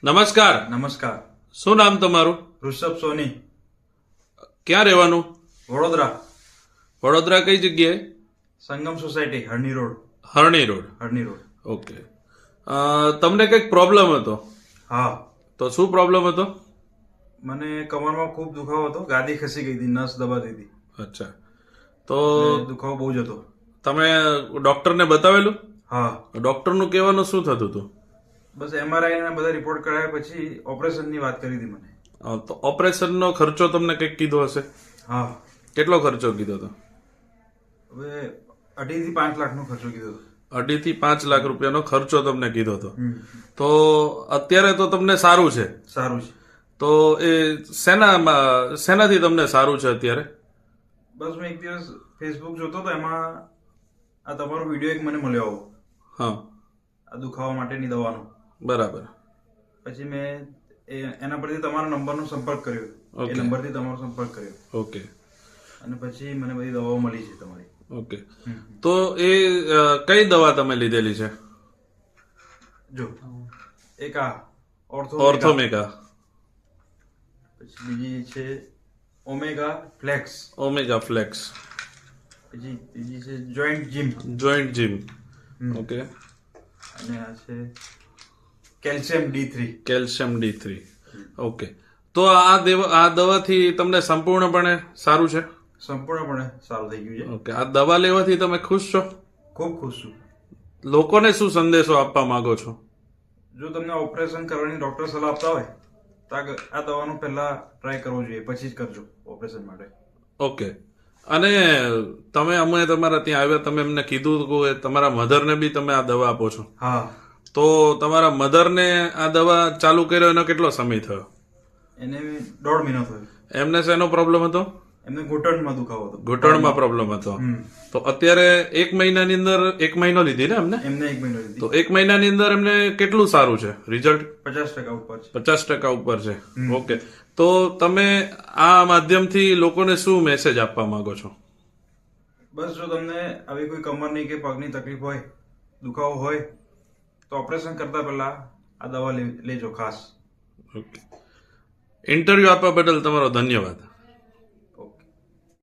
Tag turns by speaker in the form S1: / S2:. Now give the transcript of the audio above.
S1: નમસ્કાર.
S2: નમસ્કાર.
S1: શું નામ તમારું?
S2: ઋષભ સોની,
S1: ક્યાં રહેવાનું?
S2: વડોદરા.
S1: વડોદરા કઈ જગ્યાએ?
S2: સંગમ સોસાયટી, હરણી રોડ.
S1: હરણી રોડ.
S2: હરણી રોડ.
S1: ઓકે. તમને કંઈક પ્રોબ્લેમ હતો?
S2: હા,
S1: તો શું પ્રોબ્લેમ હતો?
S2: મને કમરમાં ખૂબ દુખાવો હતો. ગાદી ખસી ગઈ હતી, નસ દબાતી હતી.
S1: અચ્છા, તો
S2: અને દુખાવો બહુ જ હતો.
S1: તમે ડોક્ટરને બતાવેલું?
S2: હા,
S1: ડોક્ટરનું કહેવાનું શું થતું હતું?
S2: બસ MRI ના બધા રિપોર્ટ કરાયા પછી ઓપરેશનની વાત કરી હતી મને.
S1: તો ઓપરેશનનો ખર્ચો તમને કંઈક કીધો હશે?
S2: હા,
S1: કેટલો ખર્ચો કીધો હતો?
S2: હવે 2.5 થી 5 લાખનો ખર્ચો કીધો હતો.
S1: 2.5 થી 5 લાખ રૂપિયાનો ખર્ચો તમને કીધો હતો.
S2: હમ.
S1: તો અત્યારે તો તમને સારું છે.
S2: સારું છે.
S1: તો એ શેનાથી તમને સારું છે અત્યારે?
S2: બસ મેં એક દિવસ ફેસબુક જોતો હતો, એમાં આ તમારો વિડીયો એક મને મળ્યો આવો,
S1: હા,
S2: આ દુખાવા માટેની દવાનો.
S1: બરાબર.
S2: પછી મેં એના પરથી તમારા નંબરનો સંપર્ક કર્યો. એ
S1: Okay.
S2: નંબરથી તમારો સંપર્ક કર્યો
S1: ઓકે
S2: અને પછી મને બધી દવાઓ મળી છે તમારી.
S1: ઓકે. તો એ કઈ દવા તમે લીધેલી છે?
S2: જો એક આ
S1: ઓર્થોમેગા,
S2: પછી બીજી છે ઓમેગા ફ્લેક્સ,
S1: ઓમેગા ફ્લેક્સ,
S2: પછી ત્રીજી છે joint gym,
S1: joint gym. Okay.
S2: અને આ છે calcium D3.
S1: Calcium D3. Okay. તો આ દવાથી તમને સંપૂર્ણપણે સારું છે?
S2: સંપૂર્ણપણે સારું થઈ ગયું છે.
S1: ઓકે. આ દવા લેવાથી તમે ખુશ છો?
S2: ખૂબ ખુશ છું.
S1: લોકોને શું સંદેશો આપવા માંગો છો?
S2: જો તમને ઓપરેશન કરવાની ડોક્ટર સલાહ આપતા હોય તો આ દવાનો પહેલા ટ્રાય કરવો જોઈએ, પછી જ કરજો ઓપરેશન માટે.
S1: ઓકે. અને તમે અમે તમારા ત્યાં આવ્યા, તમે એમને કીધું કે તમારા મધરને બી તમે આ દવા આપો છો?
S2: હા.
S1: તો તમારા મધરને આ દવા ચાલુ કર્યો એનો કેટલો સમય થયો?
S2: એને 1.5 મહિનો થયો.
S1: એમને શેનો પ્રોબ્લેમ હતો?
S2: એમને ઘૂંટણમાં દુખાવો હતો.
S1: ઘૂંટણમાં પ્રોબ્લેમ હતો. તો અત્યારે 1 મહિનાની અંદર 1 મહિનો લીધી ને એમને?
S2: એમને 1 મહિનો લીધી.
S1: તો 1 મહિનાની અંદર એમને કેટલું સારું છે રિઝલ્ટ?
S2: 50% ઉપર છે.
S1: 50% ઉપર છે. ઓકે. તો તમે આ માધ્યમથી લોકોને શું મેસેજ આપવા માંગો છો?
S2: બસ જો તમને આવી કોઈ કમરની કે પગની તકલીફ હોય, દુખાવો હોય, તો ઓપરેશન કરતા પહેલા આ દવા લેજો ખાસ.
S1: ઓકે. ઇન્ટરવ્યુ આપવા બદલ તમારો ધન્યવાદ.